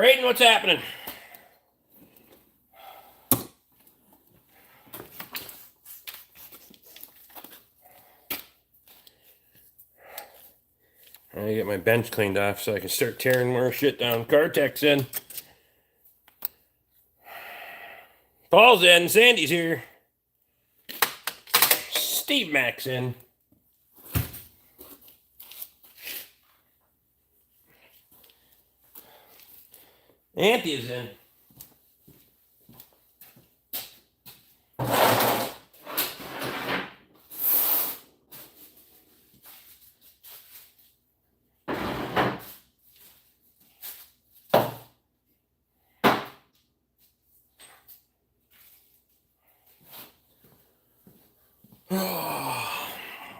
Braden, what's happening? I get my bench cleaned off so I can start tearing more shit down. Cartex in. Paul's in. Sandy's here. Steve Mack's in. Auntie is in.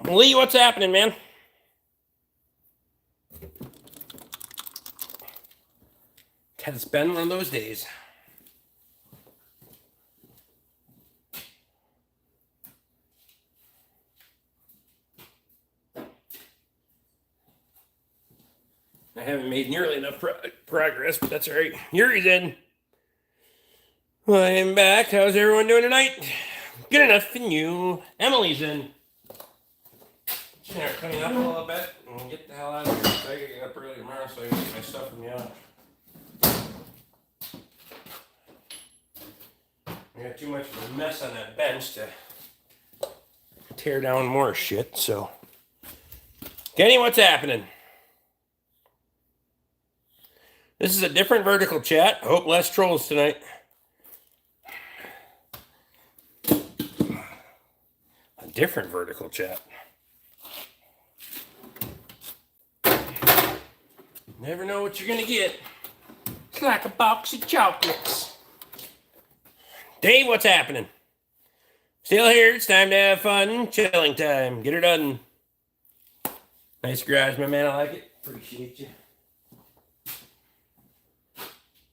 Lee, what's happening, man? It's been one of those days. I haven't made nearly enough progress, but that's all right. Yuri's in. I'm back. How's everyone doing tonight? Good enough, and you. Emily's in. Start cleaning up a little bit and get the hell out of here. I gotta get up early tomorrow so I can get my stuff from the office. I got too much of a mess on that bench to tear down more shit, so. Kenny, what's happening? This is a different vertical chat. Hope less trolls tonight. A different vertical chat. Never know what you're gonna get. It's like a box of chocolates. Dave, what's happening? Still here. It's time to have fun. Chilling time. Get her done. Nice garage, my man. I like it. Appreciate you.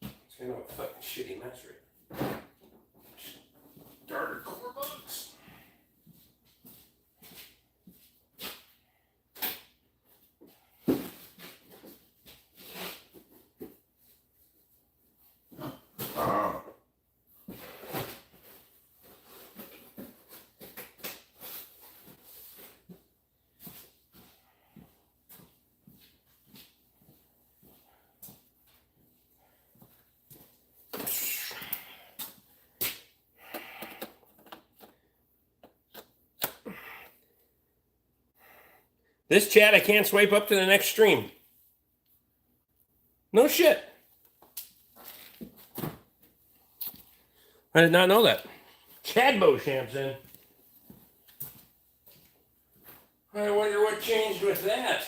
It's kind of a fucking shitty mess, right? Darter core bugs. This chat, I can't swipe up to the next stream. No shit. I did not know that. Chad Beauchamp's in. I wonder what changed with that.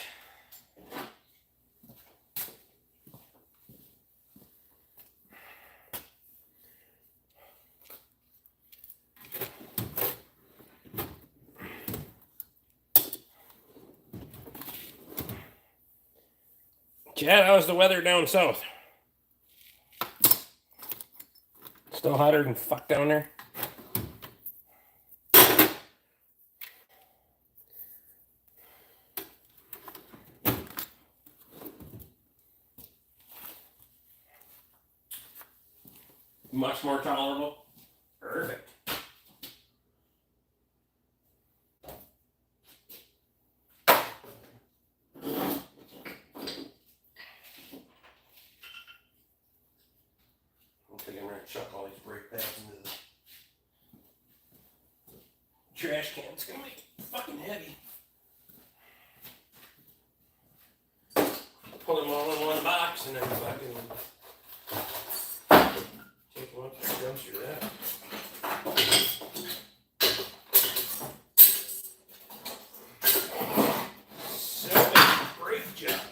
Chad, how's the weather down south? Still hotter than fuck down there? Much more tolerable? Perfect. I'm going to chuck all these brake pads into the trash can. It's going to make it fucking heavy. Put them all in one box and then fucking take one to the dumpster. That. So many brake jobs.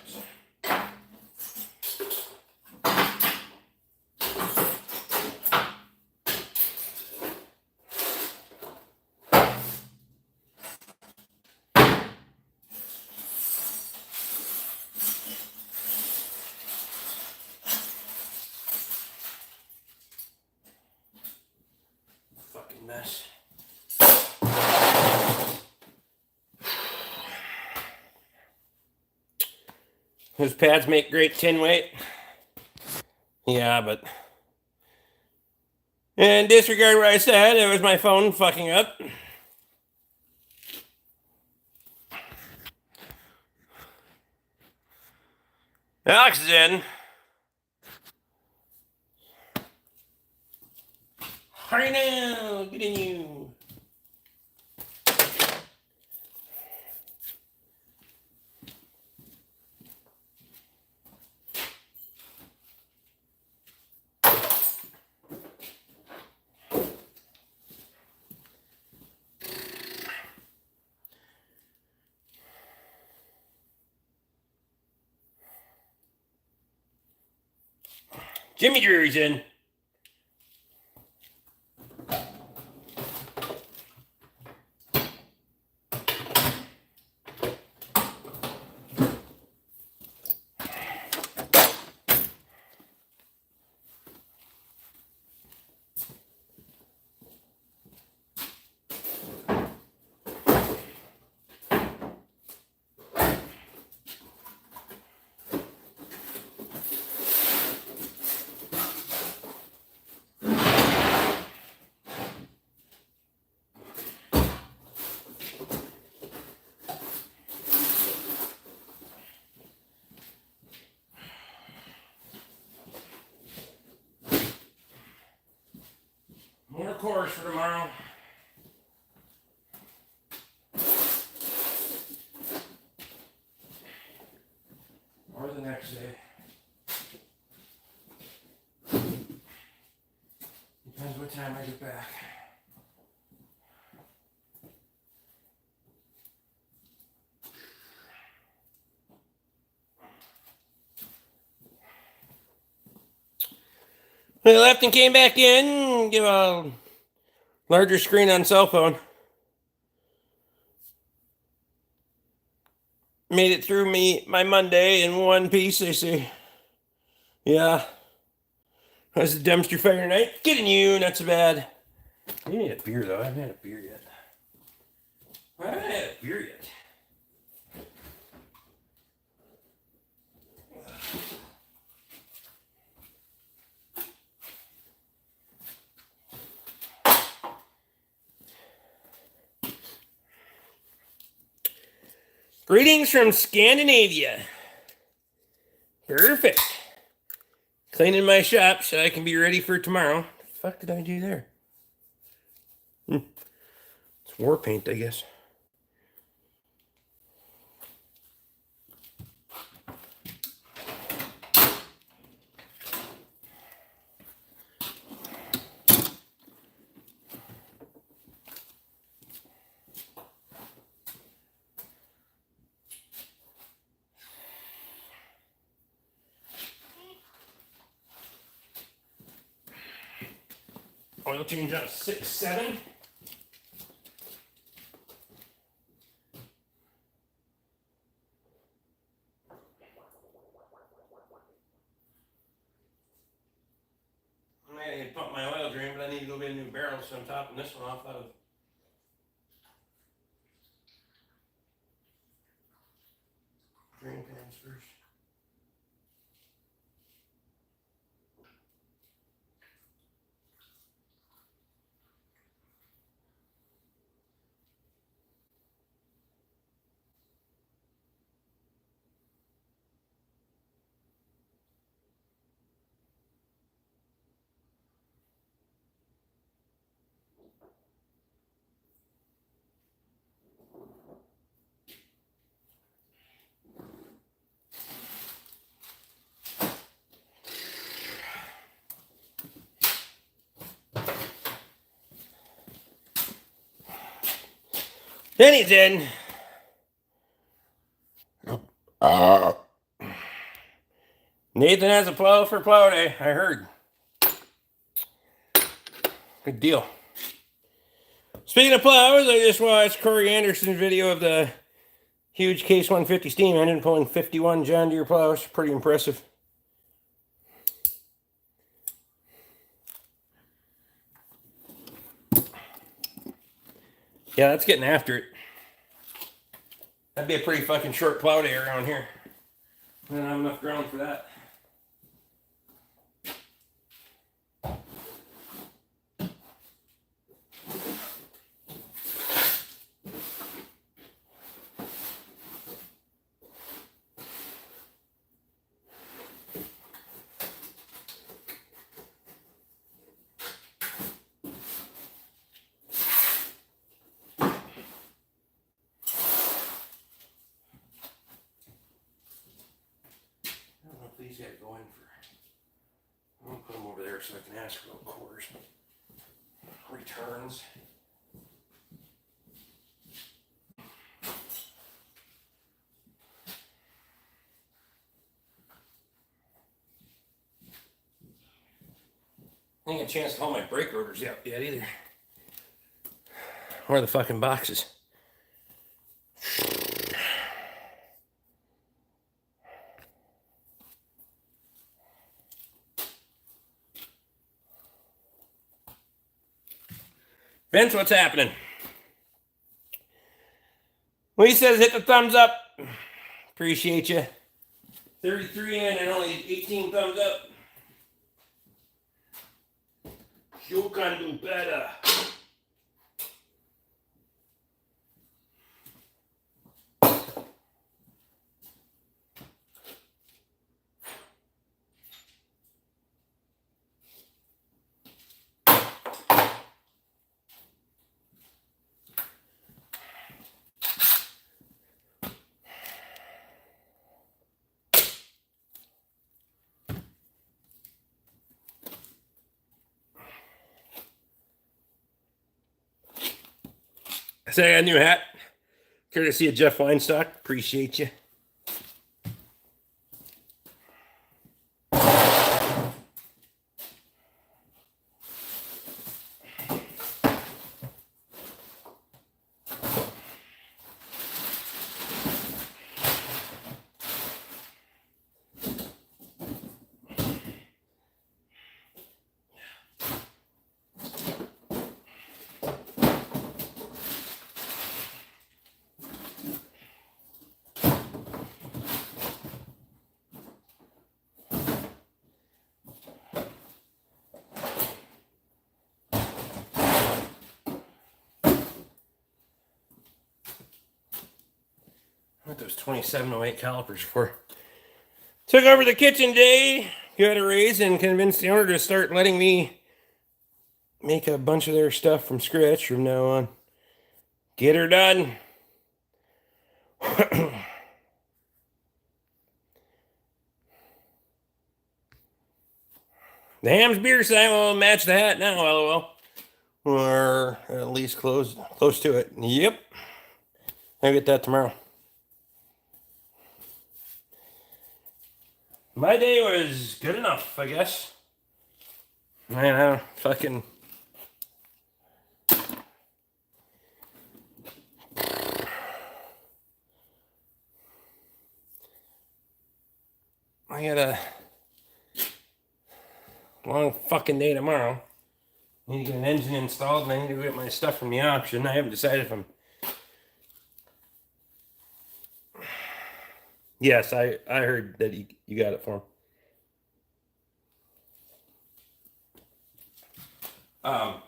Mess. Those pads make great tin weight. Yeah, but... And disregard what I said. It was my phone fucking up. Alex is in. Hurry now. Get in you. Jimmy Drury's in. More course for tomorrow. Or the next day. Depends what time I get back. I left and came back in. Give a larger screen on cell phone. Made it through my Monday in one piece, they say. Yeah. That was the dumpster fire night. Getting you, not so bad. I need a beer, though. I haven't had a beer yet. I haven't had a beer yet. Greetings from Scandinavia. Perfect. Cleaning my shop so I can be ready for tomorrow. What the fuck did I do there? It's war paint, I guess. Oil change on 6.7. I need to pump my oil drain, but I need to go get a new barrel, so I'm topping this one off out of drain pans first. Then he's in. Nathan has a plow for plow day, I heard. Good deal. Speaking of plows, I just watched Corey Anderson's video of the huge Case 150 steam engine pulling 51 John Deere plows. Pretty impressive. Yeah, that's getting after it. That'd be a pretty fucking short plow day around here. I don't have enough ground for that. These guys go in for. I'm gonna put them over there so I can ask for quarters. Returns. I didn't get a chance to haul my brake rotors out yet either. Where are the fucking boxes? Vince, what's happening? Lee says hit the thumbs up. Appreciate you. 33 in and only 18 thumbs up. You can do better. I say I got a new hat. Courtesy of Jeff Weinstock. Appreciate you. What those 2708 calipers for? Took over the kitchen day, got a raise, and convinced the owner to start letting me make a bunch of their stuff from scratch from now on. Get her done. The Hams beer sign will match the hat now, lol. Or at least close to it. Yep. I'll get that tomorrow. My day was good enough, I guess. Man, I don't fucking... I got a long fucking day tomorrow. I need to get an engine installed and I need to get my stuff from the auction. I haven't decided if I'm... Yes, I heard that you got it for him. I'll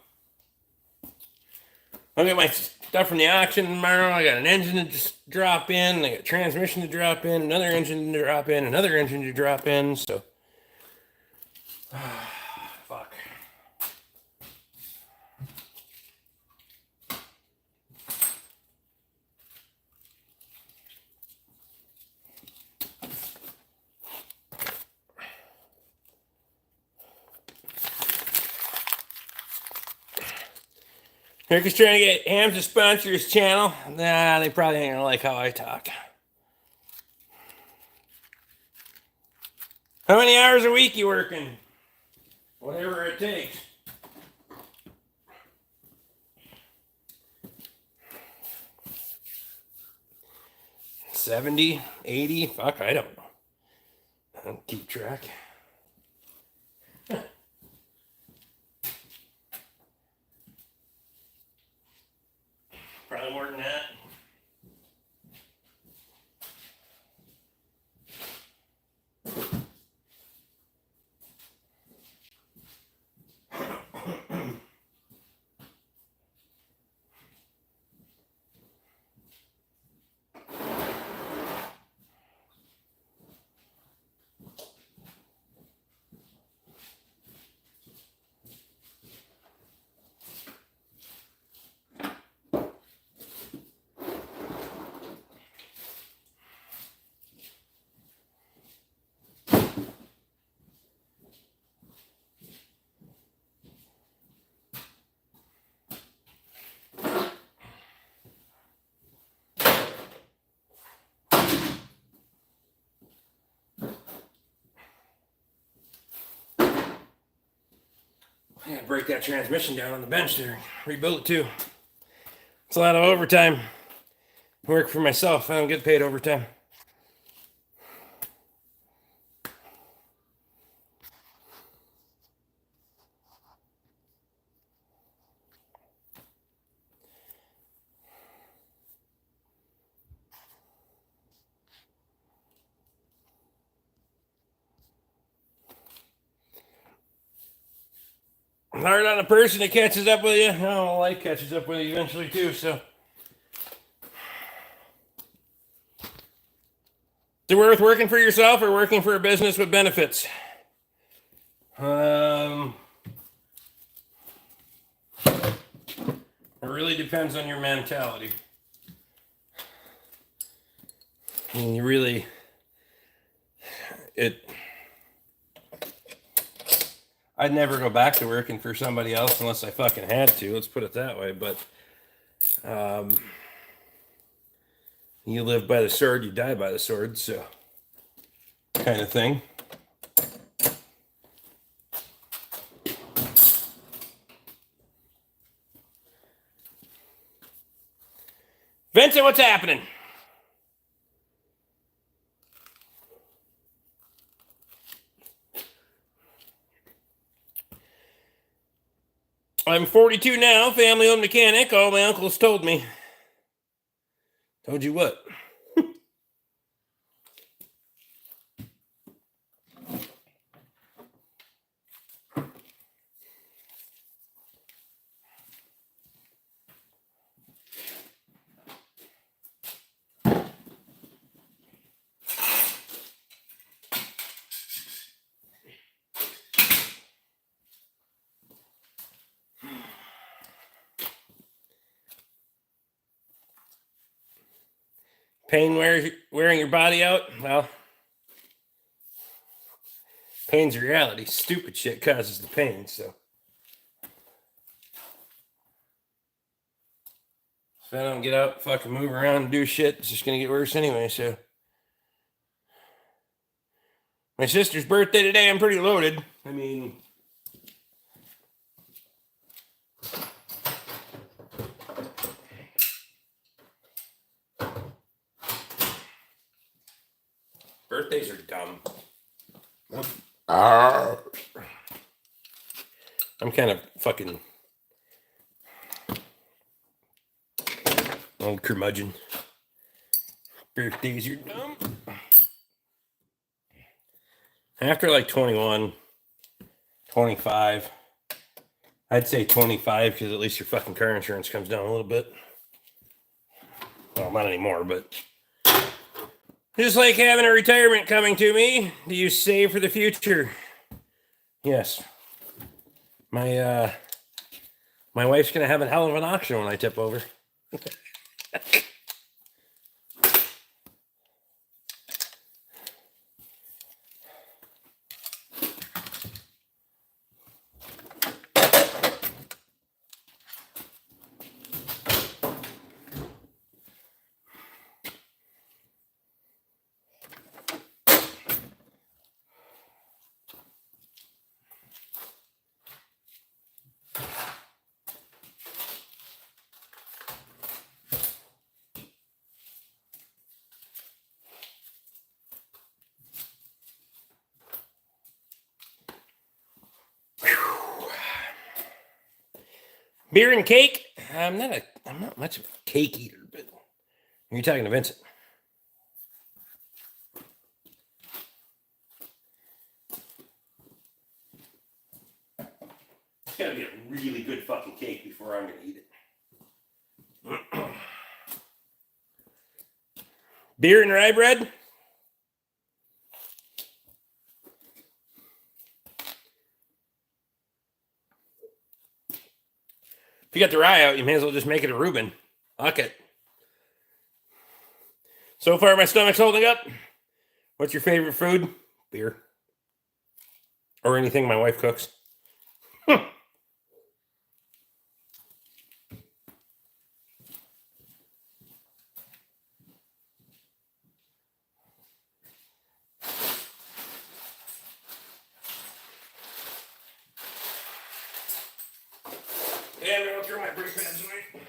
get my stuff from the auction tomorrow. I got an engine to just drop in. I got transmission to drop in. Another engine to drop in. Another engine to drop in. So, fuck. Eric trying to get Hams to sponsor his channel. Nah, they probably ain't gonna like how I talk. How many hours a week you working? Whatever it takes. $70, $80, fuck, I don't know. I don't keep track. Probably more than that. I gotta break that transmission down on the bench there. Rebuild it too. It's a lot of overtime. I work for myself. I don't get paid overtime. Hard on a person that catches up with you. Oh, life catches up with you eventually too. So, is it worth working for yourself or working for a business with benefits? It really depends on your mentality. I mean, I'd never go back to working for somebody else unless I fucking had to. Let's put it that way. But you live by the sword, you die by the sword. So, kind of thing. Vincent, what's happening? I'm 42 now, family-owned mechanic. All my uncles told me. Told you what? Pain wearing your body out? Well, pain's reality. Stupid shit causes the pain, so. If I don't get out, fucking move around and do shit, it's just gonna get worse anyway, so. My sister's birthday today, I'm pretty loaded. I mean, birthdays are dumb. I'm kind of fucking old curmudgeon. Birthdays are dumb. After like 21, 25, I'd say 25 because at least your fucking car insurance comes down a little bit. Well, not anymore, but just like having a retirement coming to me. Do you save for the future? Yes. My wife's gonna have a hell of an auction when I tip over. Beer and cake? I'm not much of a cake eater, but you're talking to Vincent. It's gotta be a really good fucking cake before I'm gonna eat it. Beer and rye bread? If you got the rye out, you may as well just make it a Reuben. Fuck it. So far, my stomach's holding up. What's your favorite food? Beer. Or anything my wife cooks. throw my brake pads away.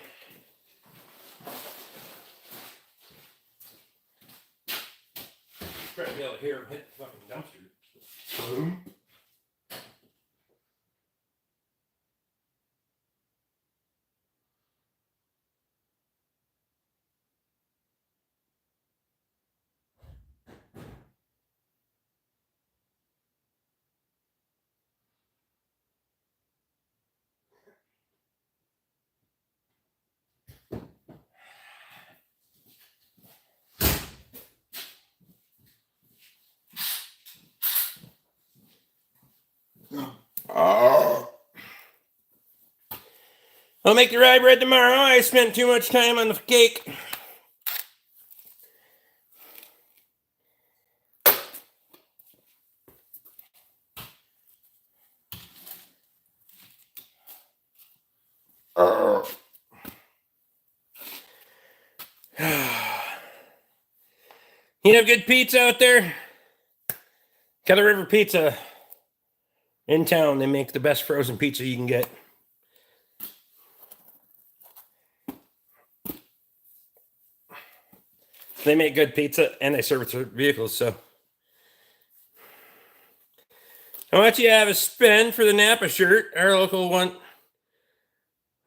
Try to be able to hear him hit the fucking dumpster. Boom. I'll make the rye bread tomorrow. I spent too much time on the cake. You have good pizza out there? Kettle River Pizza in town. They make the best frozen pizza you can get. They make good pizza and they service their vehicles, so. How much you have a spend for the Napa shirt? Our local one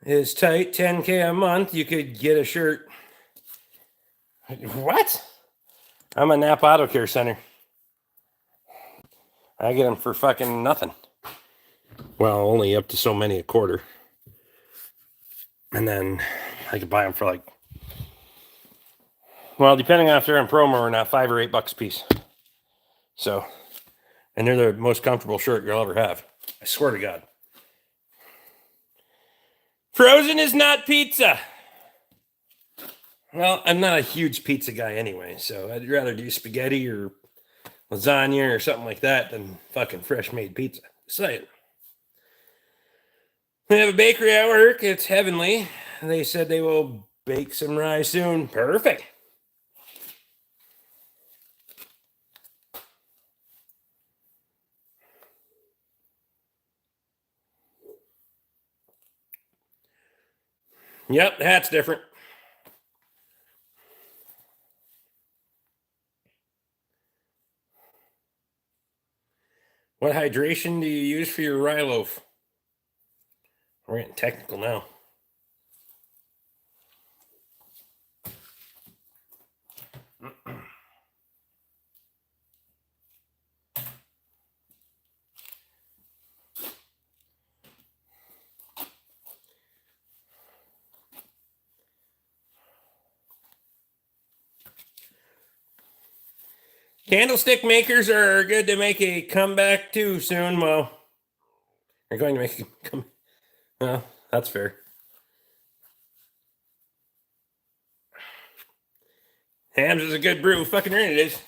is tight, $10K a month. You could get a shirt. What? I'm a Napa Auto Care Center. I get them for fucking nothing. Well, only up to so many a quarter. And then I could buy them for like, well, depending on if they're in promo or not, $5 or $8 a piece. So, and they're the most comfortable shirt you'll ever have. I swear to God. Frozen is not pizza. Well, I'm not a huge pizza guy anyway, so I'd rather do spaghetti or lasagna or something like that than fucking fresh made pizza. Say it. We have a bakery at work. It's heavenly. They said they will bake some rye soon. Perfect. Yep, the hat's different. What hydration do you use for your rye loaf? We're getting technical now. Candlestick makers are good to make a comeback too soon. Well, they're going to make a come. Well, that's fair. Hams is a good brew. Fucking right it is.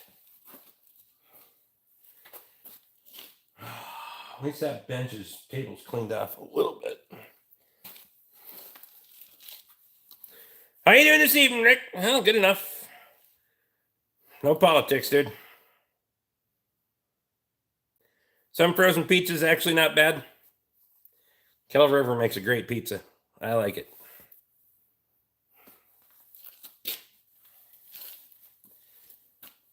At least that bench's table's cleaned off a little bit. How you doing this evening, Rick? Well, good enough. No politics, dude. Some frozen pizza's actually not bad. Kettle River makes a great pizza. I like it.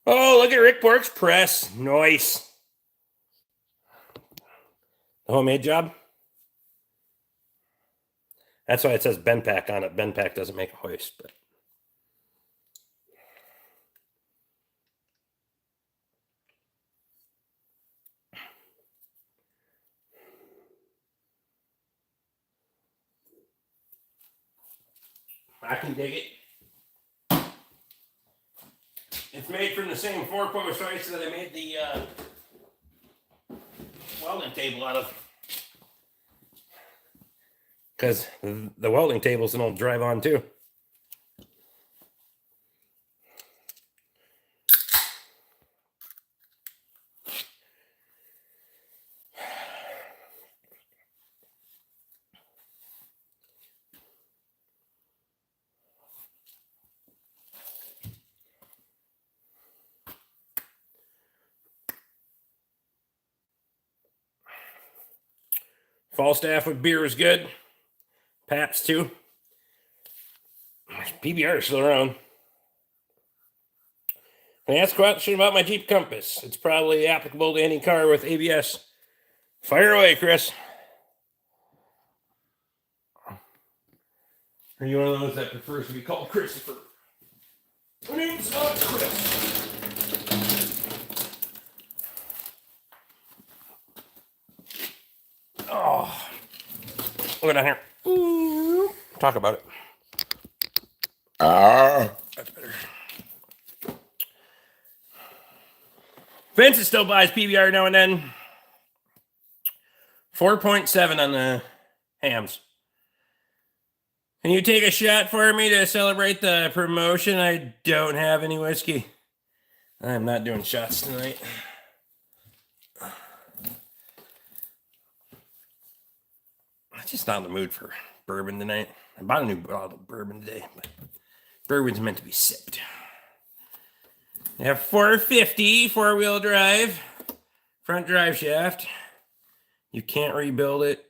Oh, look at Rick Bork's press. Nice. The homemade job? That's why it says Benpack on it. Benpack doesn't make a hoist, but. I can dig it. It's made from the same 4-post hoist that I made the welding table out of. Because the welding tables don't drive on too. Falstaff with beer is good. Paps too. PBR is still around. Can I ask a question about my Jeep Compass? It's probably applicable to any car with ABS. Fire away, Chris. Are you one of those that prefers to be called Christopher? My name's not Chris. Oh, look down here. Talk about it. That's better. Vincent still buys PBR now and then. 4.7 on the hams. Can you take a shot for me to celebrate the promotion? I don't have any whiskey. I'm not doing shots tonight. I'm just not in the mood for bourbon tonight. I bought a new bottle of bourbon today, but bourbon's meant to be sipped. I have 450 four-wheel drive, front drive shaft. You can't rebuild it.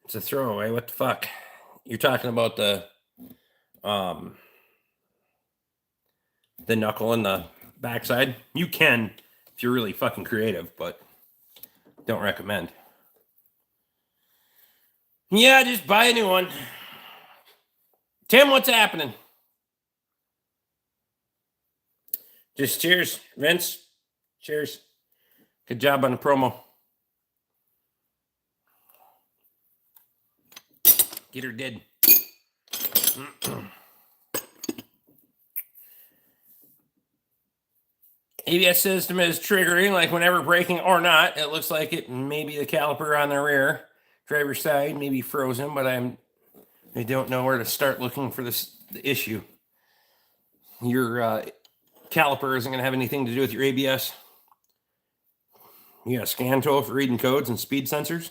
It's a throwaway. What the fuck? You're talking about the knuckle and the backside. You can if you're really fucking creative, but don't recommend. Yeah, just buy a new one. Tim, what's happening? Just cheers, Vince. Cheers. Good job on the promo. Get her dead. ABS system is triggering like whenever braking or not. It looks like it may be the caliper on the rear driver's side, maybe frozen, but I don't know where to start looking for the issue. Your caliper isn't going to have anything to do with your ABS. You got a scan tool for reading codes and speed sensors.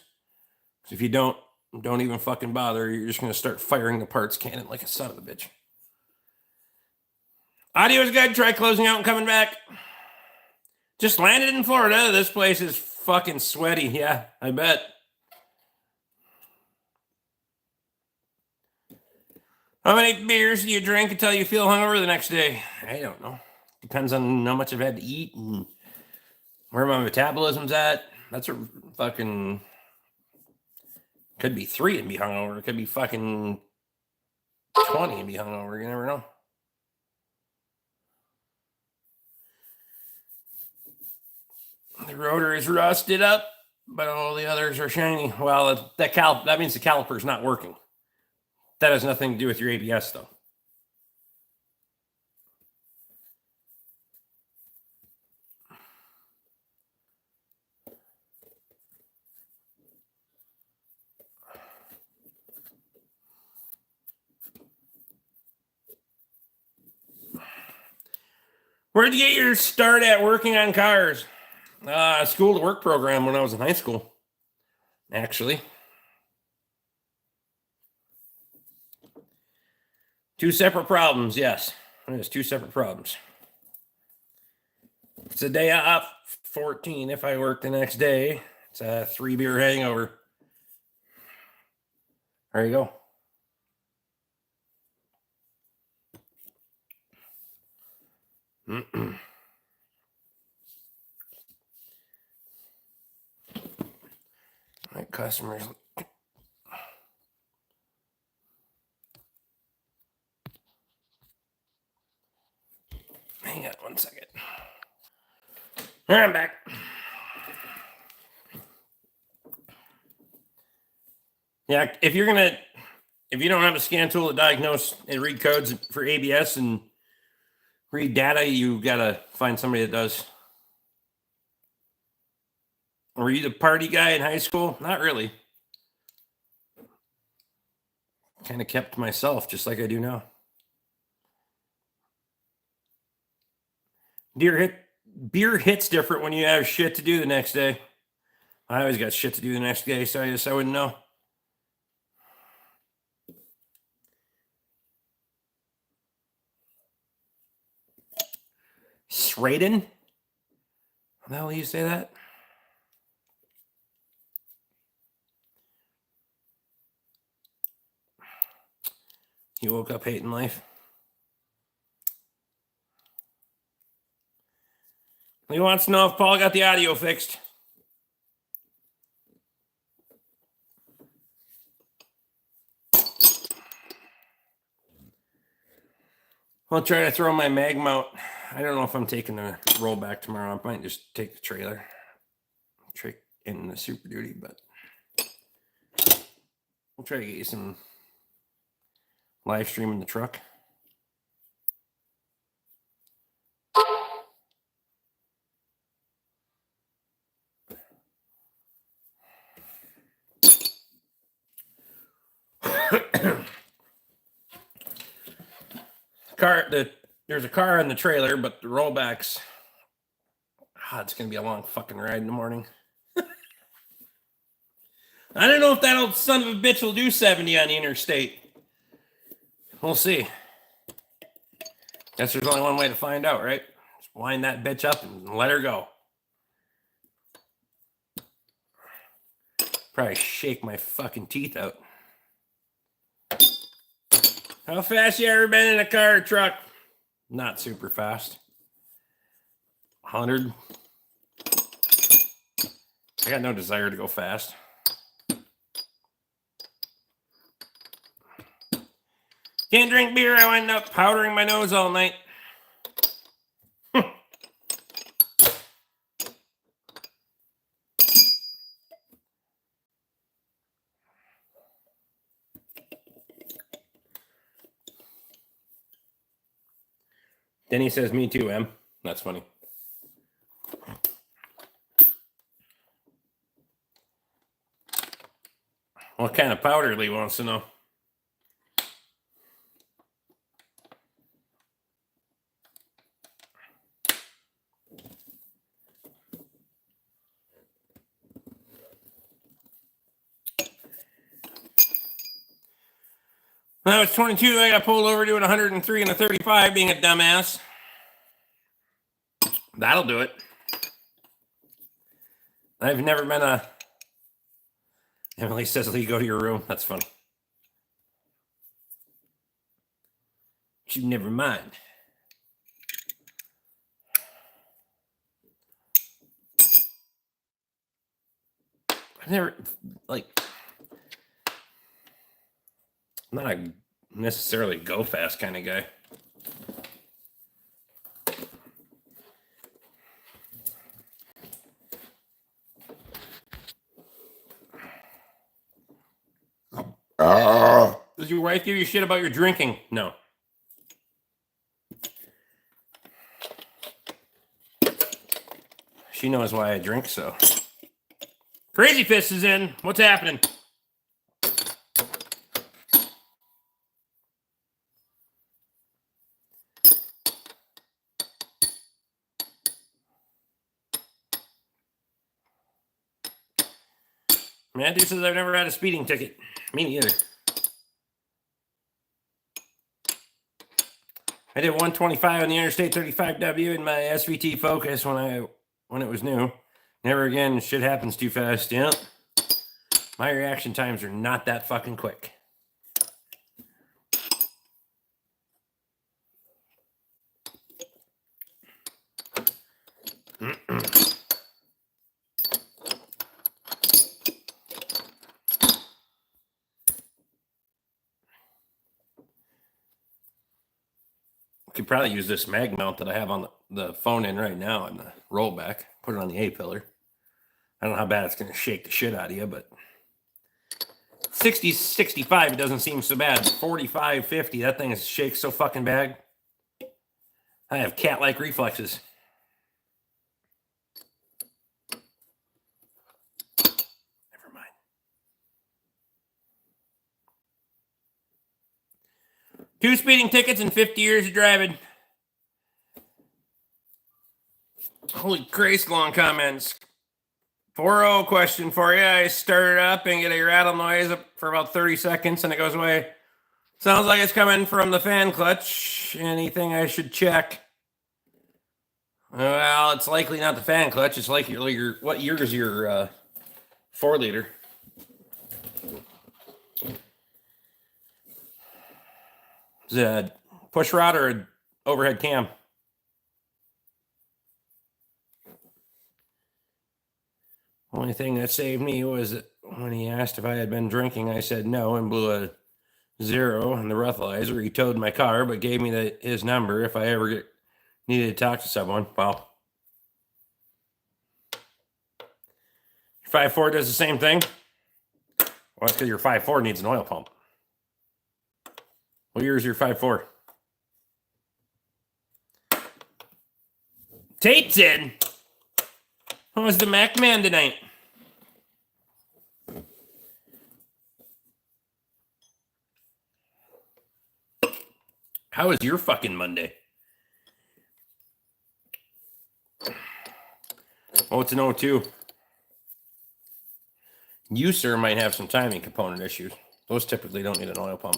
So if you don't even fucking bother. You're just going to start firing the parts cannon like a son of a bitch. Audio is good. Try closing out and coming back. Just landed in Florida. This place is fucking sweaty. Yeah, I bet. How many beers do you drink until you feel hungover the next day? I don't know. Depends on how much I've had to eat and where my metabolism's at. That's a fucking... Could be 3 and be hungover. It could be fucking 20 and be hungover. You never know. The rotor is rusted up, but all the others are shiny. Well, that means the caliper's not working. That has nothing to do with your ABS, though. Where'd you get your start at working on cars? School to work program when I was in high school, actually. 2 separate problems, yes. There's 2 separate problems. It's a day off, 14 if I work the next day. It's a 3-beer hangover. There you go. My customers. Hang on 1 second. All right, I'm back. Yeah, if you don't have a scan tool to diagnose and read codes for ABS and read data, you gotta find somebody that does. Were you the party guy in high school? Not really. Kind of kept to myself, just like I do now. Beer hits different when you have shit to do the next day. I always got shit to do the next day, so I wouldn't know. Sraden? How the hell do you say that? He woke up hating life. He wants to know if Paul got the audio fixed. I'll try to throw my mag mount. I don't know if I'm taking the roll back tomorrow. I might just take the trailer. Trick in the Super Duty, but we'll try to get you some live stream in the truck. There's a car in the trailer, but the rollbacks. It's gonna be a long fucking ride in the morning. I don't know if that old son of a bitch will do 70 on the interstate. We'll see. Guess there's only one way to find out, right? Just wind that bitch up and let her go. Probably shake my fucking teeth out. How fast you ever been in a car or truck? Not super fast. 100. I got no desire to go fast. Can't drink beer. I wind up powdering my nose all night. Then he says, me too, Em. That's funny. What kind of powder Lee wants to know? When I was 22, I got pulled over doing 103 and a 35, being a dumbass. That'll do it. I've never been a... Emily says, Lee, go to your room. That's funny. You never mind. I've never, like... I'm not a necessarily go fast kind of guy. Does your wife give you shit about your drinking? No. She knows why I drink, so. Crazy Fist is in. What's happening? Matthew says I've never had a speeding ticket. Me neither. I did 125 on the Interstate 35W in my SVT Focus when it was new. Never again. Shit happens too fast. Yep. My reaction times are not that fucking quick. Could probably use this mag mount that I have on the phone in right now and the rollback. Put it on the A-pillar. I don't know how bad it's going to shake the shit out of you, but 60, 65, it doesn't seem so bad. 45, 50, that thing shakes so fucking bad. I have cat-like reflexes. Never mind. Two speeding tickets and 50 years of driving. Holy Christ, long comments. 4-0 question for you. I start it up and get a rattle noise for about 30 seconds and it goes away. Sounds like it's coming from the fan clutch. Anything I should check? Well, it's likely not the fan clutch. It's like your what year is your 4-liter? Is it a push rod or an overhead cam? Only thing that saved me was when he asked if I had been drinking, I said no and blew a 0 on the breathalyzer. He towed my car, but gave me his number if I ever needed to talk to someone. Well, 5.4 does the same thing. Well, that's because your 5.4 needs an oil pump. What year is your 5.4? Tate's in. How was the Mac Man tonight? How was your fucking Monday? Oh, it's an 0.2. You, sir, might have some timing component issues. Those typically don't need an oil pump.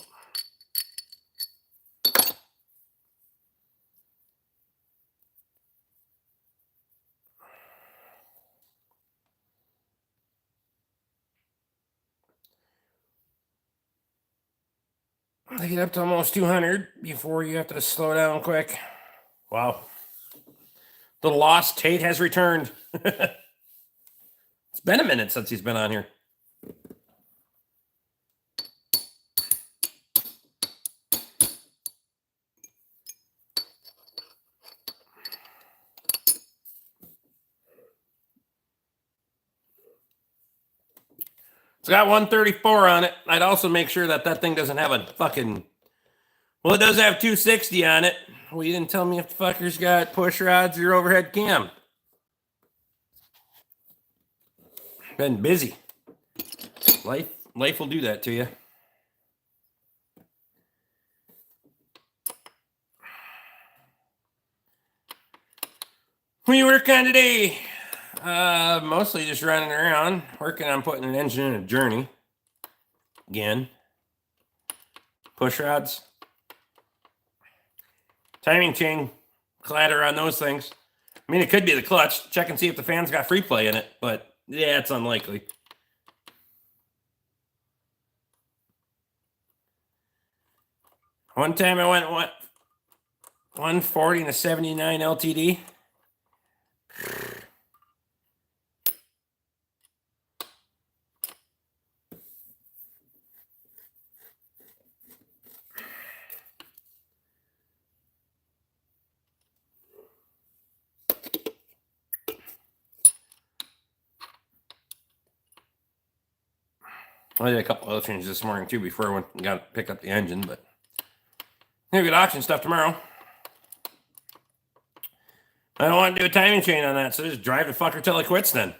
I get up to almost 200 before you have to slow down quick. Wow. The lost Tate has returned. It's been a minute since he's been on here. It's got 134 on it. I'd also make sure that thing doesn't have a fucking... Well, it does have 260 on it. Well, you didn't tell me if the fucker's got push rods or overhead cam. Been busy. Life will do that to you. What are you working on today? Mostly just running around, working on putting an engine in a journey. Again. Push rods. Timing chain clatter on those things. I mean, it could be the clutch. Check and see if the fan's got free play in it, but yeah, it's unlikely. One time I went 140 and a 79 LTD. I did a couple oil changes this morning too before I went and got to pick up the engine, but maybe get auction stuff tomorrow. I don't want to do a timing chain on that, so just drive the fucker till it quits then.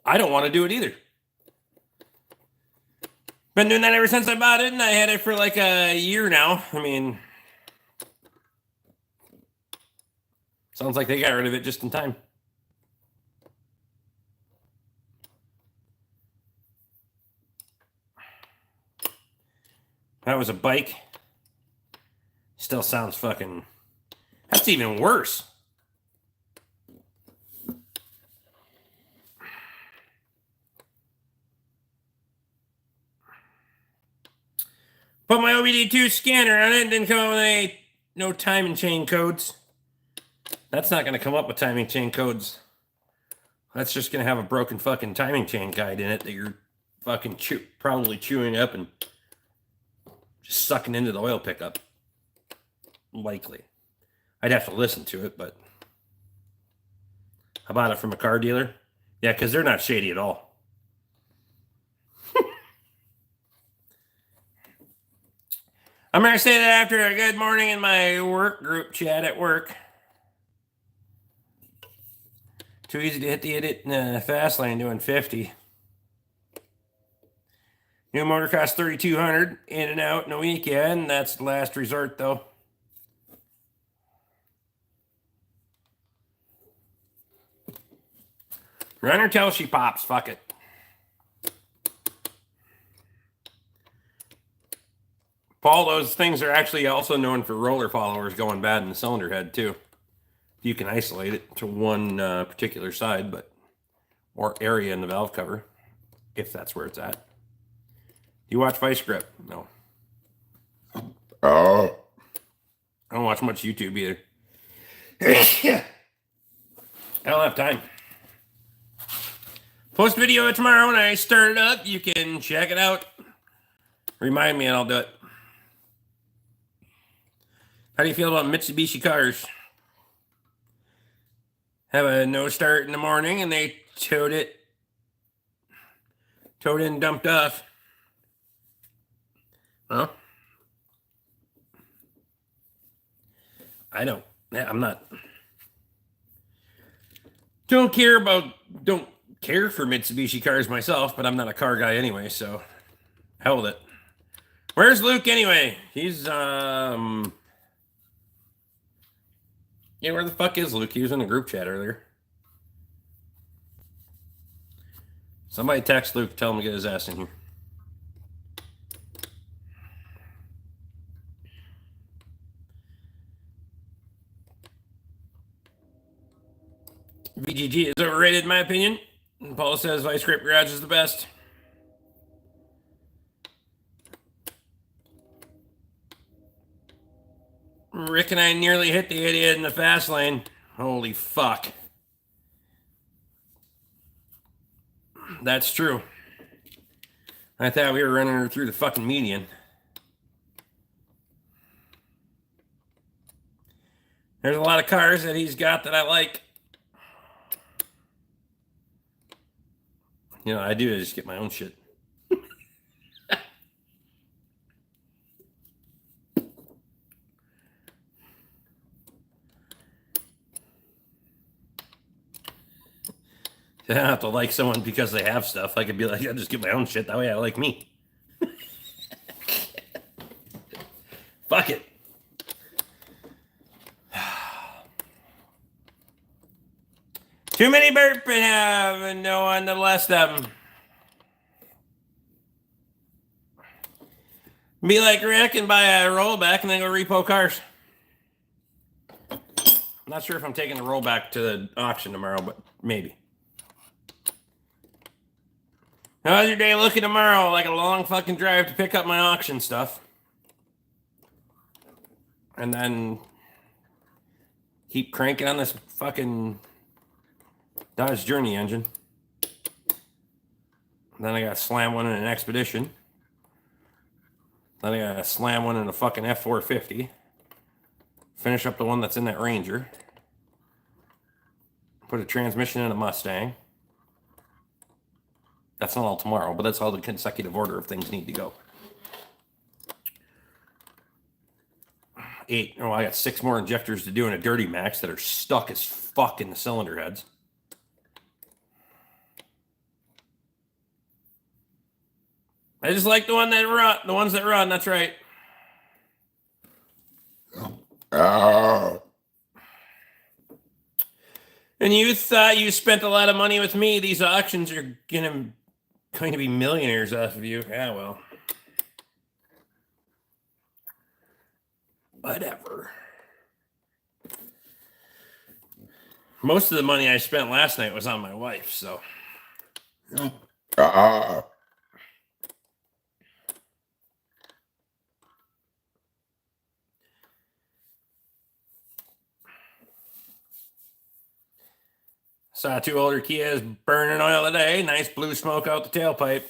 I don't want to do it either. Been doing that ever since I bought it, and I had it for like a year now. I mean, sounds like they got rid of it just in time. That was a bike. Still sounds fucking... That's even worse. Put my OBD2 scanner on it and didn't come up with no timing chain codes. That's not going to come up with timing chain codes. That's just going to have a broken fucking timing chain guide in it that you're fucking probably chewing up and just sucking into the oil pickup. Likely. I'd have to listen to it, but I bought it from a car dealer. Yeah, because they're not shady at all. I'm going to say that after a good morning in my work group chat at work. Too easy to hit the edit in the fast lane doing 50. New motor costs $3,200 in and out in a week, yeah, and that's the last resort though. Run her till she pops, fuck it. Paul, those things are actually also known for roller followers going bad in the cylinder head too. You can isolate it to one particular side, or area in the valve cover, if that's where it's at. You watch Vice Grip? No. I don't watch much YouTube either. I don't have time. Post video tomorrow when I start it up. You can check it out. Remind me and I'll do it. How do you feel about Mitsubishi cars? Have a no start in the morning and they towed it and dumped off. Well, I don't. I'm not. Don't care for Mitsubishi cars myself, but I'm not a car guy anyway, so hell with it. Where's Luke anyway? He's yeah, where the fuck is Luke? He was in a group chat earlier. Somebody text Luke, tell him to get his ass in here. VGG is overrated in my opinion. Paul says Vice Grip Garage is the best. Rick and I nearly hit the idiot in the fast lane. Holy fuck. That's true. I thought we were running her through the fucking median. There's a lot of cars that he's got that I like. You know, I do just get my own shit. I don't have to like someone because they have stuff. I could be like, I just get my own shit. That way I like me. Fuck it. Too many burp and have no one to bless them. Be like Rick and buy a rollback and then go repo cars. I'm not sure if I'm taking the rollback to the auction tomorrow, but maybe. How's your day looking tomorrow? Like a long fucking drive to pick up my auction stuff. And then keep cranking on this fucking Dodge Journey engine. Then I got to slam one in an Expedition. Then I got to slam one in a fucking F450. Finish up the one that's in that Ranger. Put a transmission in a Mustang. That's not all tomorrow, but that's all the consecutive order of things need to go. 8. Oh, I got 6 more injectors to do in a Dirty Max that are stuck as fuck in the cylinder heads. I just like the ones that run, that's right. And you thought you spent a lot of money with me. These auctions are going to be millionaires off of you. Yeah, well. Whatever. Most of the money I spent last night was on my wife, so. Saw 2 older Kias burning oil today. Nice blue smoke out the tailpipe.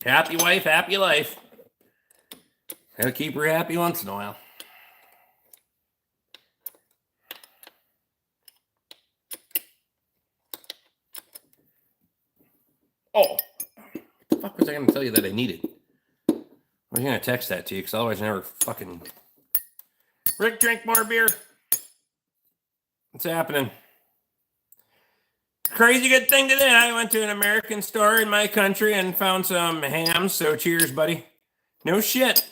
Happy wife, happy life. Gotta keep her happy once in a while. Oh, what the fuck was I going to tell you that I needed? I was going to text that to you because otherwise I never fucking... Rick, drink more beer. What's happening? Crazy good thing today. I went to an American store in my country and found some hams, so cheers, buddy. No shit.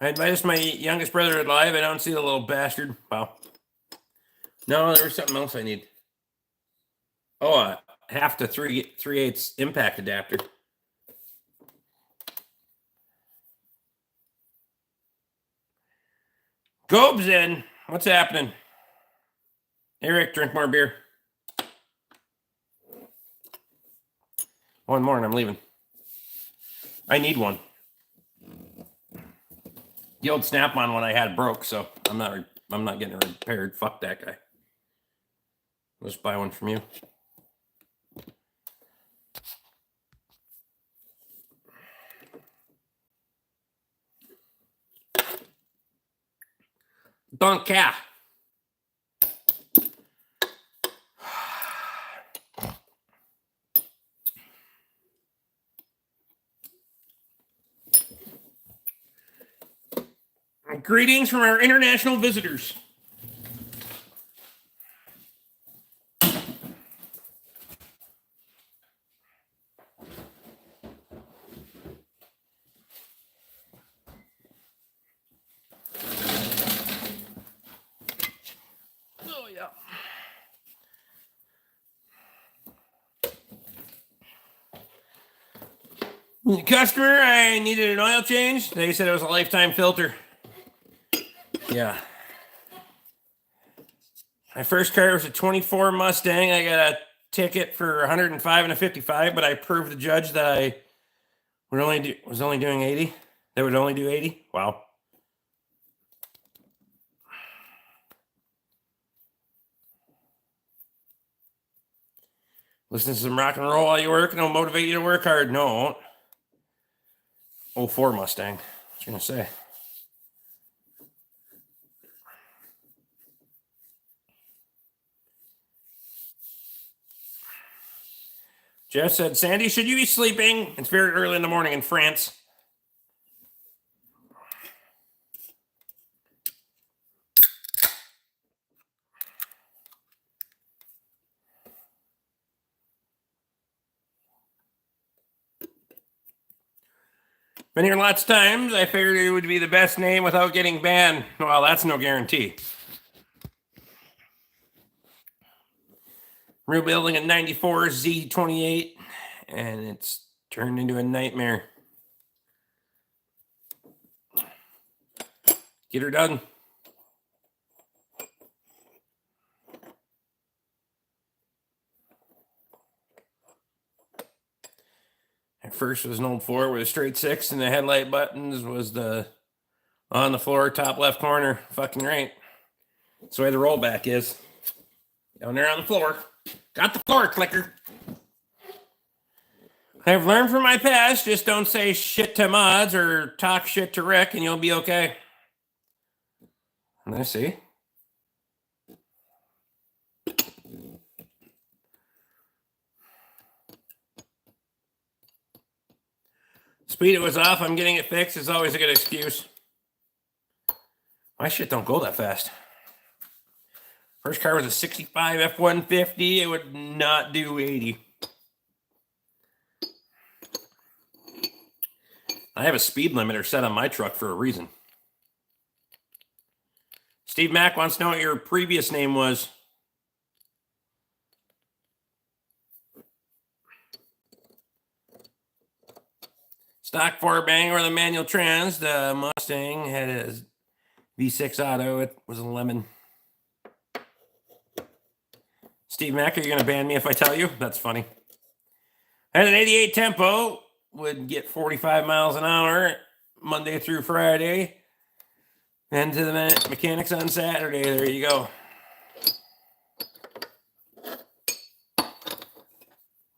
I invited my youngest brother live. I don't see the little bastard. Wow. No, there was something else I need. Oh, half to 3/8 impact adapter. Gobes in. What's happening? Hey, Rick, drink more beer. One more and I'm leaving. I need one. The old Snap-on one I had broke, so I'm not getting it repaired. Fuck that guy. I'll just buy one from you. Don't care. Greetings from our international visitors. Oh, yeah. Customer, I needed an oil change. They said it was a lifetime filter. Yeah. My first car was a 24 Mustang. I got a ticket for 105 and a 55, but I proved the judge that I was only doing 80. They would only do 80. Wow. Listen to some rock and roll while you work, and it'll motivate you to work hard. No, it won't. 04 Mustang. What you gonna say? Jeff said, Sandy, should you be sleeping? It's very early in the morning in France. Been here lots of times. I figured it would be the best name without getting banned. Well, that's no guarantee. Rebuilding a 94 Z28, and it's turned into a nightmare. Get her done. At first, it was an old Ford with a straight 6, and the headlight buttons was the on the floor, top left corner. Fucking right. That's the way the rollback is. Down there on the floor. Got the floor clicker. I've learned from my past, just don't say shit to mods or talk shit to Rick, and you'll be okay. Let's see. Speed it was off. I'm getting it fixed. Is always a good excuse. My shit don't go that fast. First car was a 65 F-150. It would not do 80. I have a speed limiter set on my truck for a reason. Steve Mack wants to know what your previous name was. Stock 4-bang or the manual trans. The Mustang had a V6 auto. It was a lemon. Steve Mack, are you going to ban me if I tell you? That's funny. Had an 88 tempo. Would get 45 miles an hour Monday through Friday. And to the mechanics on Saturday. There you go.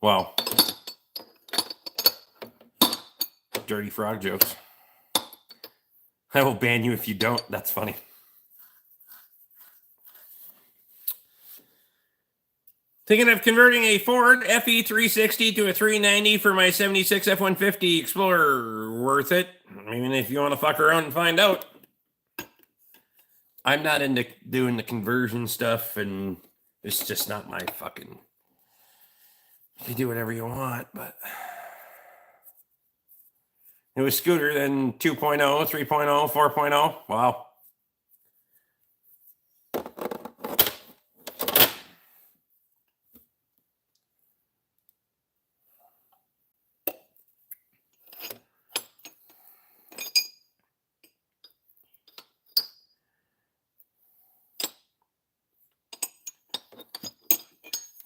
Wow. Dirty frog jokes. I will ban you if you don't. That's funny. Thinking of converting a Ford FE360 to a 390 for my 76 F-150 Explorer. Worth it? I mean, if you want to fuck around and find out. I'm not into doing the conversion stuff, and it's just not my fucking... You do whatever you want, but... It was Scooter, then 2.0, 3.0, 4.0. Wow.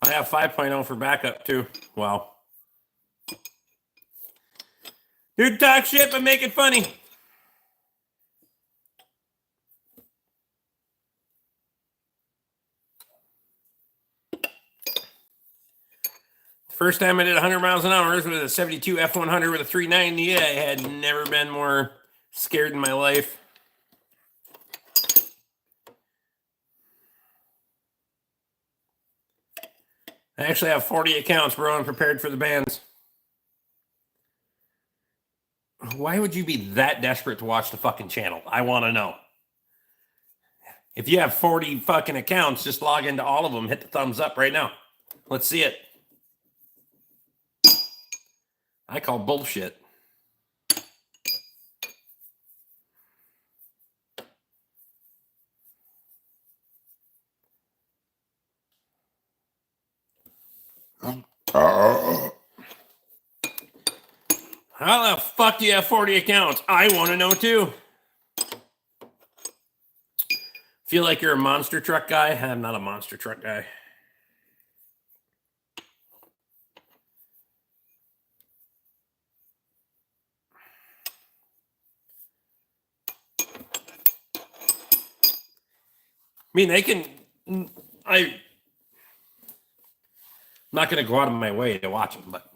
I have 5.0 for backup too. Wow. Here to talk shit, but make it funny. First time I did 100 miles an hour with a 72 F100 with a 390. I had never been more scared in my life. I actually have 40 accounts, bro. I'm prepared for the bans. Why would you be that desperate to watch the fucking channel? I want to know. If you have 40 fucking accounts, just log into all of them. Hit the thumbs up right now. Let's see it. I call bullshit. How the fuck do you have 40 accounts? I want to know too. Feel like you're a monster truck guy? I'm not a monster truck guy. I mean, I'm not going to go out of my way to watch them, but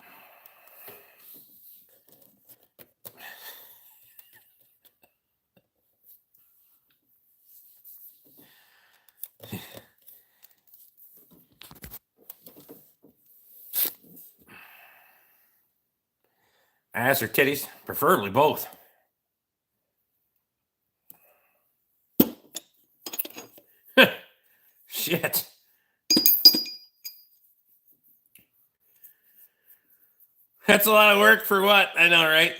ass or titties, preferably both. Shit. That's a lot of work for what? I know, right?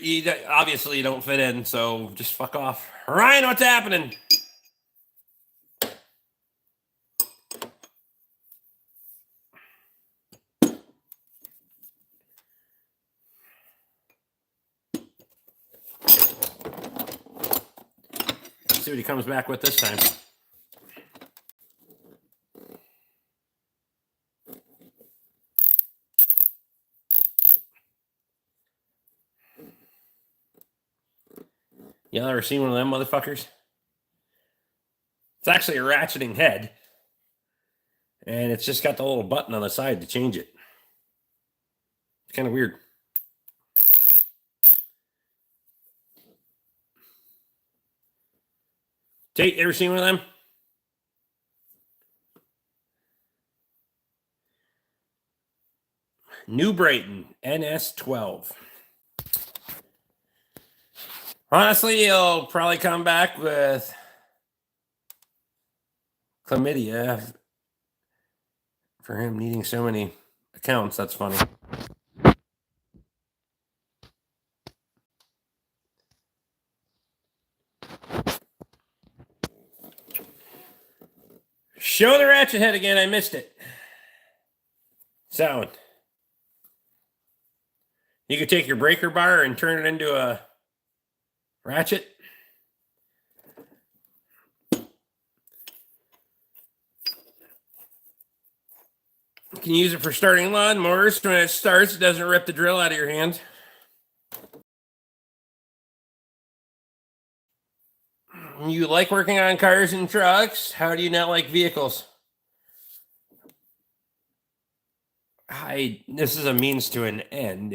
Obviously, you don't fit in, so just fuck off. Ryan, what's happening? Let's see what he comes back with this time. Y'all ever seen one of them motherfuckers? It's actually a ratcheting head. And it's just got the little button on the side to change it. It's kind of weird. Tate, ever seen one of them? New Brighton, NS12. Honestly, he'll probably come back with chlamydia for him needing so many accounts. That's funny. Show the ratchet head again. I missed it. Sound. You could take your breaker bar and turn it into a ratchet. You can use it for starting lawnmowers. When it starts, it doesn't rip the drill out of your hand. You like working on cars and trucks? How do you not like vehicles? This is a means to an end.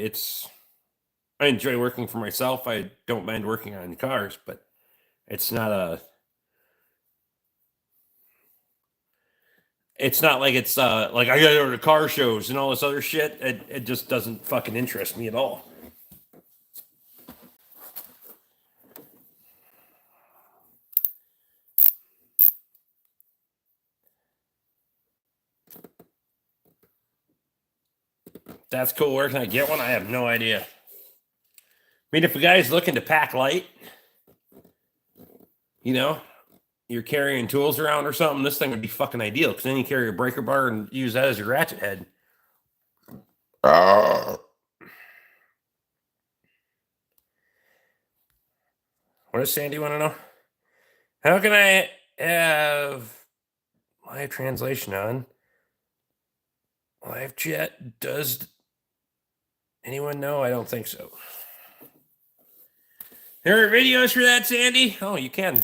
I enjoy working for myself. I don't mind working on cars, but it's not like it's like I gotta go to car shows and all this other shit. It just doesn't fucking interest me at all. That's cool. Where can I get one? I have no idea. I mean, if a guy's looking to pack light, you're carrying tools around or something, this thing would be fucking ideal, because then you carry a breaker bar and use that as your ratchet head. What does Sandy want to know? How can I have live translation on? Live chat? Does anyone know? I don't think so. There are videos for that, Sandy? Oh, you can.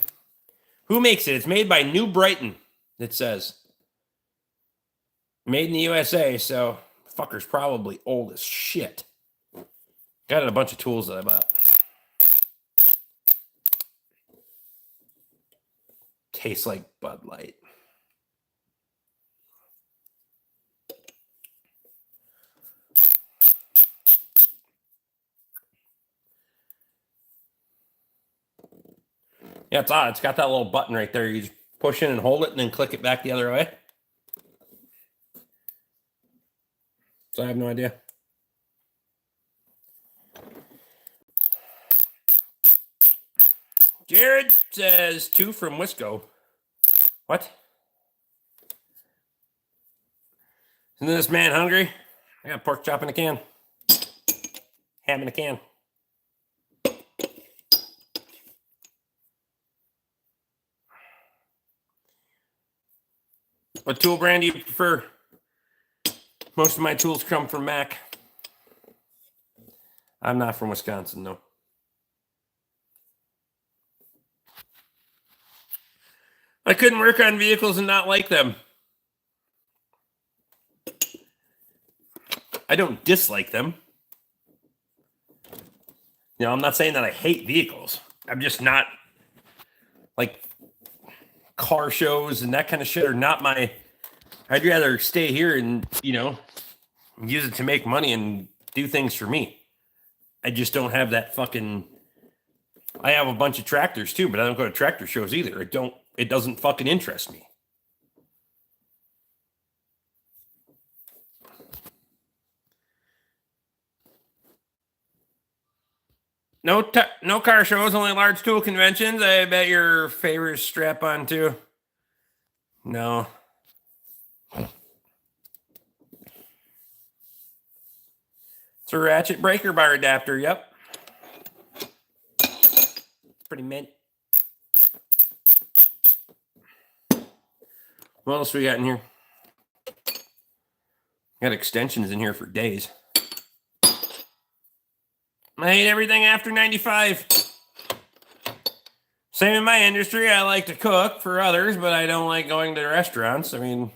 Who makes it? It's made by New Brighton, it says. Made in the USA, so fucker's probably old as shit. Got a bunch of tools that I bought. Tastes like Bud Light. Yeah, it's odd. It's got that little button right there. You just push in and hold it and then click it back the other way. So I have no idea. Jared says 2 from Wisco. What? Isn't this man hungry? I got pork chop in a can. Ham in a can. What tool brand do you prefer? Most of my tools come from Mac. I'm not from Wisconsin, no. I couldn't work on vehicles and not like them. I don't dislike them. You know, I'm not saying that I hate vehicles. I'm just not like car shows and that kind of shit are not my. I'd rather stay here and, you know, use it to make money and do things for me. I just don't have that fucking. I have a bunch of tractors too, but I don't go to tractor shows either. It doesn't fucking interest me. No car shows, only large tool conventions. I bet your favorite strap on too. No. It's a ratchet breaker bar adapter, yep. Pretty mint. What else we got in here? Got extensions in here for days. I hate everything after 95. Same in my industry. I like to cook for others, but I don't like going to restaurants. I mean,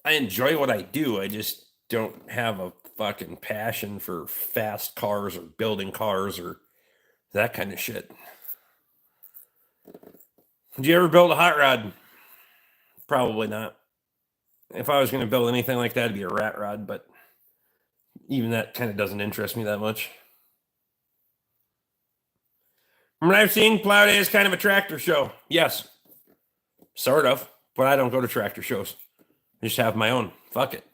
I enjoy what I do. I just don't have a fucking passion for fast cars or building cars or that kind of shit. Did you ever build a hot rod? Probably not. If I was going to build anything like that, it'd be a rat rod, but even that kind of doesn't interest me that much. From what I've seen, Plow Day is kind of a tractor show. Yes, sort of, but I don't go to tractor shows. I just have my own. Fuck it.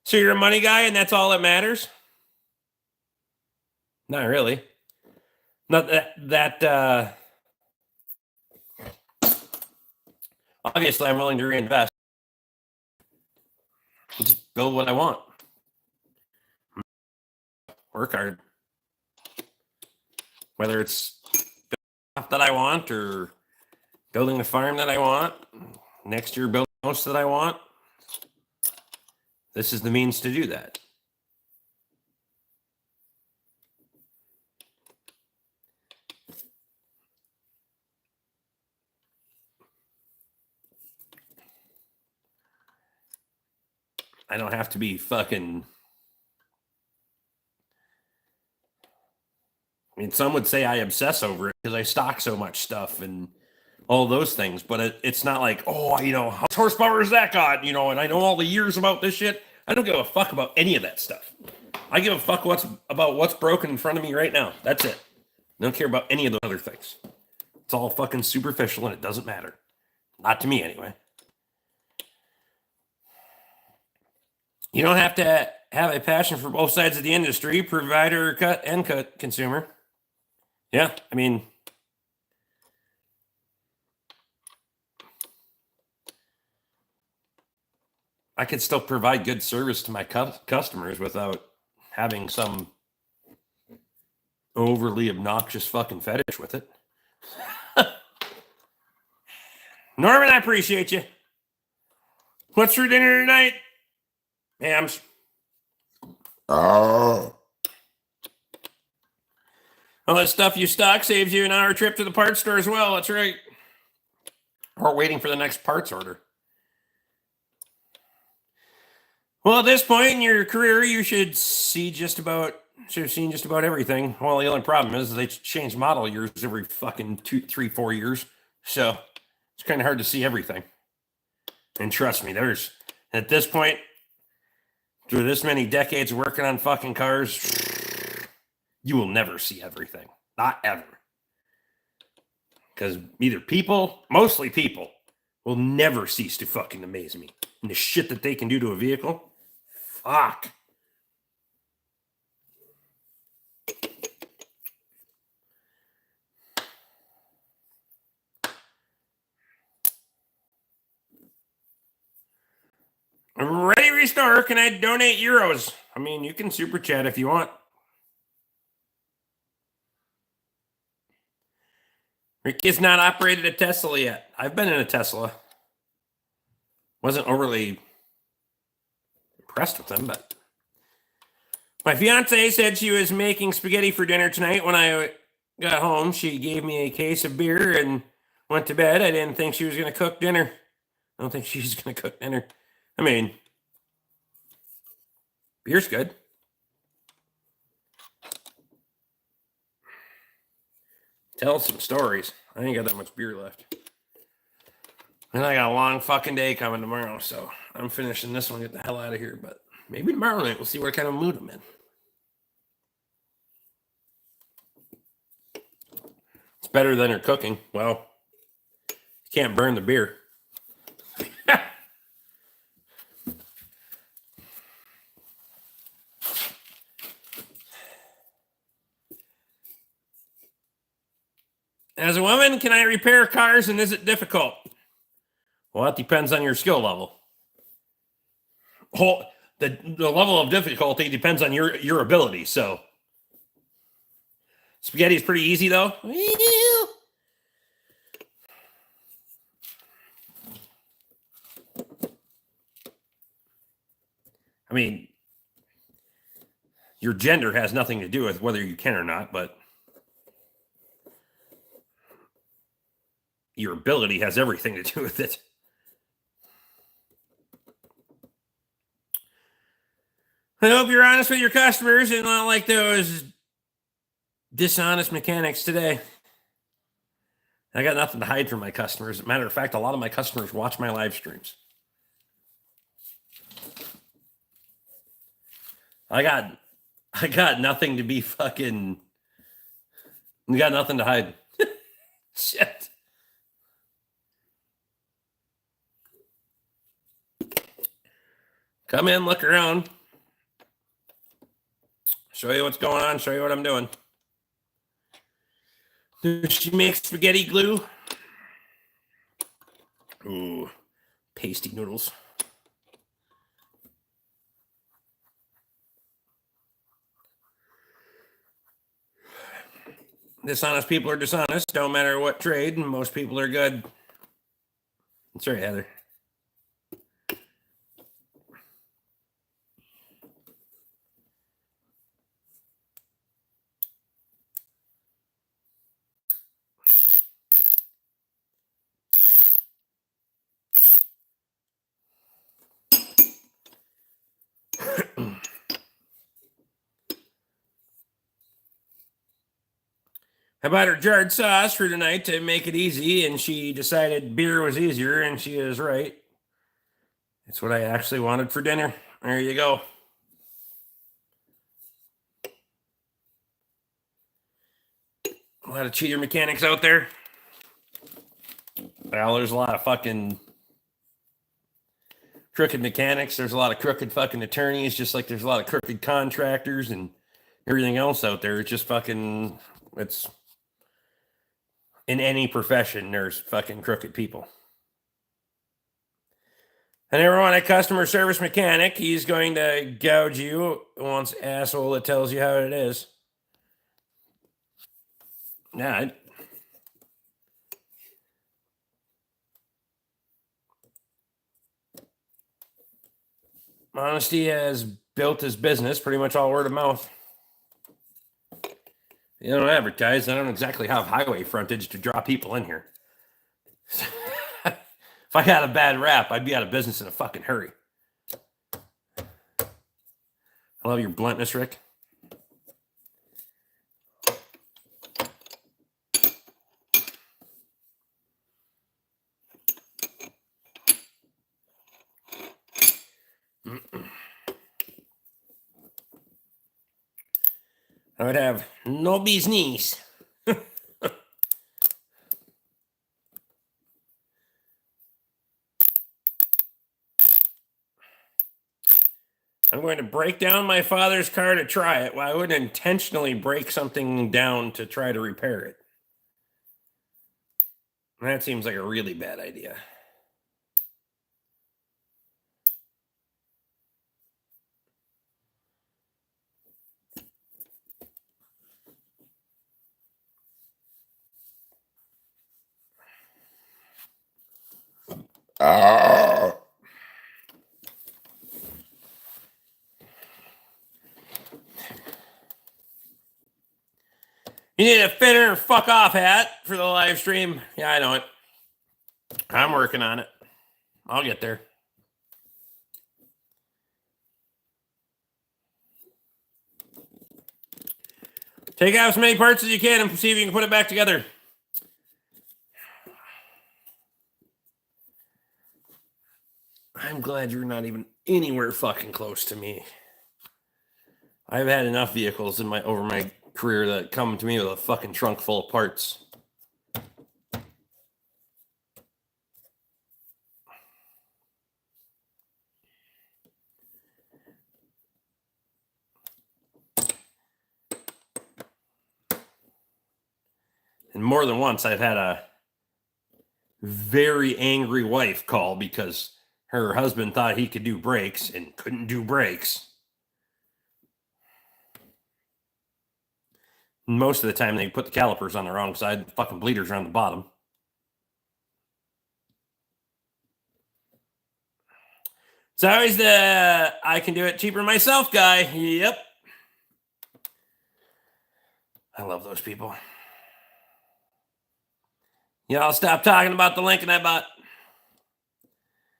So you're a money guy and that's all that matters? Not really. Not that obviously I'm willing to reinvest. Just build what I want. Work hard. Whether it's stuff that I want or building the farm that I want, next year building the house that I want. This is the means to do that. I don't have to be fucking. I mean, some would say I obsess over it because I stock so much stuff and all those things, but it's not like, oh, you know, how much horsepower is that got? You know, and I know all the years about this shit. I don't give a fuck about any of that stuff. I give a fuck about what's broken in front of me right now. That's it. I don't care about any of the other things. It's all fucking superficial and it doesn't matter. Not to me, anyway. You don't have to have a passion for both sides of the industry, provider, and consumer. Yeah, I mean, I could still provide good service to my customers without having some overly obnoxious fucking fetish with it. Norman, I appreciate you. What's for dinner tonight? Hams. Oh. All that stuff you stock saves you an hour trip to the parts store as well. That's right. Or waiting for the next parts order. Well, at this point in your career, you should have seen just about everything. Well, the only problem is they change model years every fucking 2, 3, 4 years. So it's kind of hard to see everything. And trust me, at this point, through this many decades of working on fucking cars, you will never see everything. Not ever. Because mostly people, will never cease to fucking amaze me. And the shit that they can do to a vehicle, fuck. I'm ready to restore. Can I donate euros? I mean, you can super chat if you want. Rick has not operated a Tesla yet. I've been in a Tesla. Wasn't overly impressed with them, but my fiance said she was making spaghetti for dinner tonight. When I got home, she gave me a case of beer and went to bed. I didn't think she was going to cook dinner. I don't think she's going to cook dinner. I mean, beer's good. Tell some stories. I ain't got that much beer left. And I got a long fucking day coming tomorrow, so I'm finishing this one, get the hell out of here. But maybe tomorrow night we'll see what kind of mood I'm in. It's better than her cooking. Well, you can't burn the beer. As a woman, can I repair cars and is it difficult? Well, that depends on your skill level. The level of difficulty depends on your ability. So, spaghetti is pretty easy, though. I mean, your gender has nothing to do with whether you can or not, but your ability has everything to do with it. I hope you're honest with your customers and not like those dishonest mechanics today. I got nothing to hide from my customers. As a matter of fact, a lot of my customers watch my live streams. I got nothing to be fucking... You got nothing to hide. Shit. Come in, look around. Show you what's going on, show you what I'm doing. Does she make spaghetti glue? Ooh, pasty noodles. Dishonest people are dishonest. Don't matter what trade. Most people are good. That's right, Heather. I bought her jarred sauce for tonight to make it easy, and she decided beer was easier, and she is right. It's what I actually wanted for dinner. There you go. A lot of cheater mechanics out there. Well, there's a lot of fucking crooked mechanics. There's a lot of crooked fucking attorneys, just like there's a lot of crooked contractors and everything else out there. It's just fucking, it's in any profession, there's fucking crooked people. I never want a customer service mechanic. He's going to gouge you once asshole that tells you how it is. Yeah. Honesty has built his business pretty much all word of mouth. You don't advertise. I don't exactly have highway frontage to draw people in here. If I had a bad rap, I'd be out of business in a fucking hurry. I love your bluntness, Rick. I would have no business. I'm going to break down my father's car to try it. Well, I wouldn't intentionally break something down to try to repair it. That seems like a really bad idea. You need a fitter or fuck off hat for the live stream. Yeah, I know it. I'm working on it. I'll get there. Take out as many parts as you can and see if you can put it back together. I'm glad you're not even anywhere fucking close to me. I've had enough vehicles in over my career that come to me with a fucking trunk full of parts. And more than once, I've had a very angry wife call because her husband thought he could do brakes and couldn't do brakes. Most of the time, they put the calipers on the wrong side. The fucking bleeders are on the bottom. It's always the I can do it cheaper myself guy. Yep. I love those people. Yeah, I'll stop talking about the Lincoln I bought.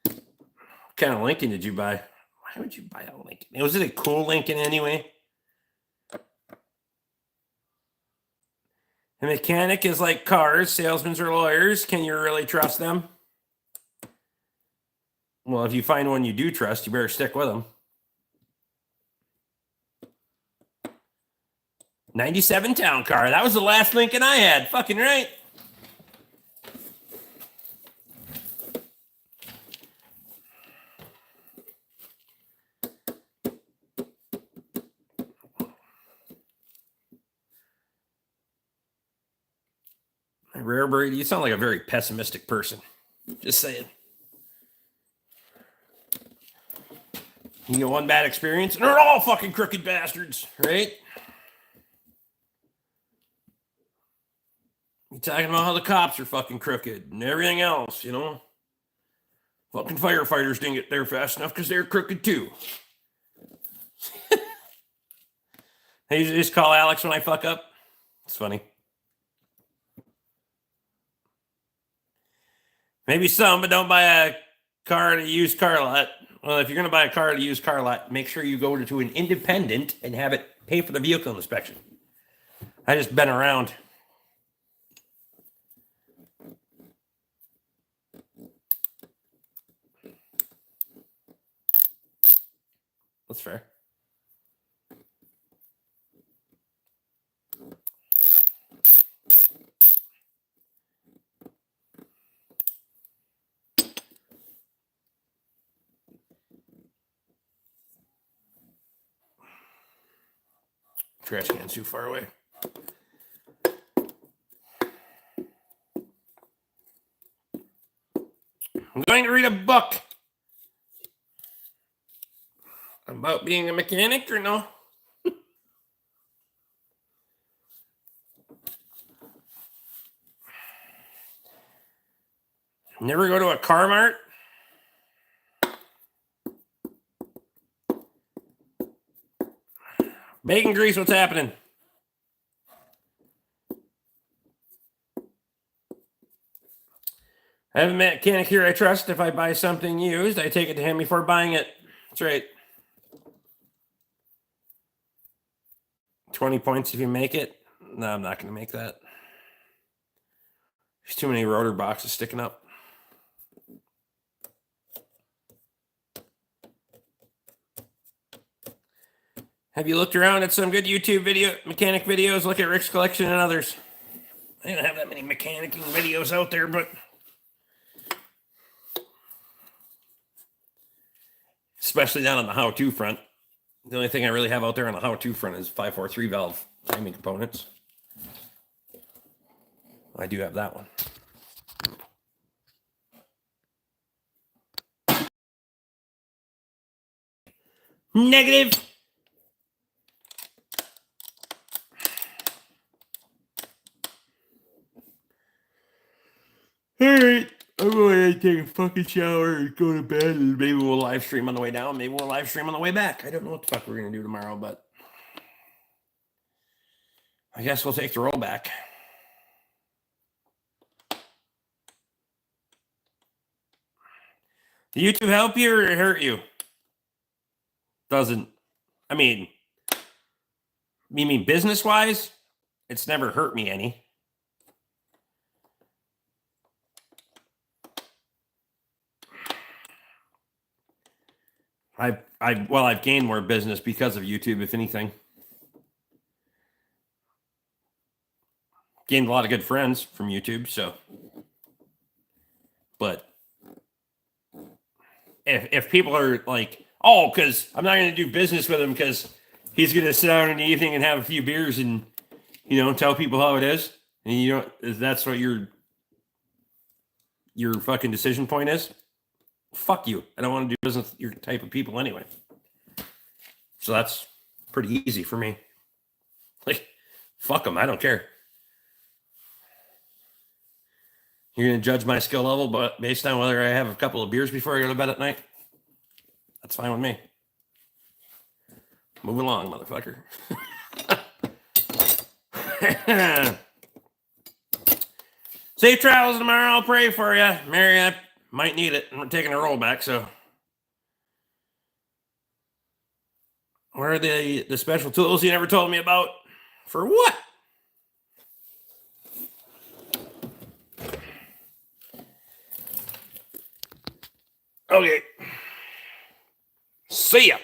What kind of Lincoln did you buy? Why would you buy a Lincoln? Was it a cool Lincoln anyway? A mechanic is like cars. Salesmen are lawyers. Can you really trust them? Well, if you find one you do trust, you better stick with them. 97 town car. That was the last Lincoln I had. Fucking right. Rare breed, you sound like a very pessimistic person. Just saying. You get one bad experience, and they're all fucking crooked bastards, right? You're talking about how the cops are fucking crooked and everything else, you know? Fucking firefighters didn't get there fast enough because they're crooked too. I usually just call Alex when I fuck up. It's funny. Maybe some, but don't buy a car at a used car lot. Well, if you're going to buy a car at a used car lot, make sure you go to an independent and have it pay for the vehicle inspection. I just been around. That's fair. Trash can's too far away. I'm going to read a book. about being a mechanic or no? Never go to a car mart? Bacon grease, what's happening? I have a mechanic here I trust. If I buy something used, I take it to him before buying it. That's right. 20 points if you make it. No, I'm not going to make that. There's too many rotor boxes sticking up. Have you looked around at some good YouTube mechanic videos? Look at Rick's collection and others. I don't have that many mechanicking videos out there, but especially down on the how-to front. The only thing I really have out there on the how-to front is 543 valve timing components. I do have that one. Negative. All right. I'm going to take a fucking shower and go to bed, and maybe we'll live stream on the way down. Maybe we'll live stream on the way back. I don't know what the fuck we're going to do tomorrow, but I guess we'll take the roll back. Did YouTube help you or hurt you? Doesn't. I mean, you mean business-wise? It's never hurt me any. I've gained more business because of YouTube, if anything. Gained a lot of good friends from YouTube, so. But if people are like, oh, because I'm not going to do business with him because he's going to sit down in the evening and have a few beers and, tell people how it is, and that's what your fucking decision point is. Fuck you. I don't want to do business with your type of people anyway. So that's pretty easy for me. Like, fuck them. I don't care. You're going to judge my skill level but based on whether I have a couple of beers before I go to bed at night? That's fine with me. Move along, motherfucker. Safe travels tomorrow. I'll pray for you. Mary, I might need it. I'm taking a roll back, so. Where are the special tools you never told me about? For what? Okay. See ya.